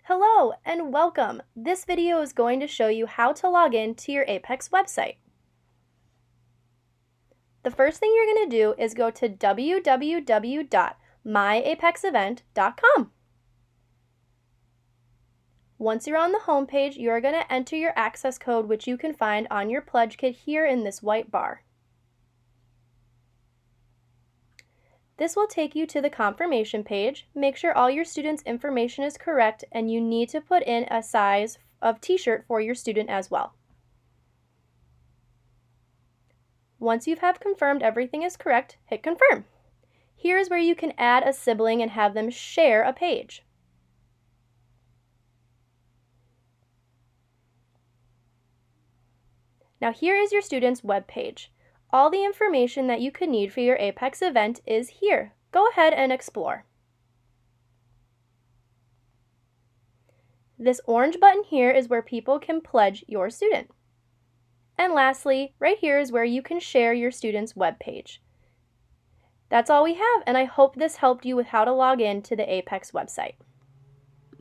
Hello and welcome! This video is going to show you how to log in to your Apex website. The first thing you're going to do is go to www.myapexevent.com. Once you're on the home page, you're going to enter your access code, which you can find on your pledge kit here in this white bar. This will take you to the confirmation page. Make sure all your students' information is correct, and you need to put in a size of t-shirt for your student as well. Once you have confirmed everything is correct, hit confirm. Here is where you can add a sibling and have them share a page. Now here is your student's web page. All the information that you could need for your Apex event is here. Go ahead and explore. This orange button here is where people can pledge your student. And lastly, right here is where you can share your student's web page. That's all we have, and I hope this helped you with how to log in to the Apex website.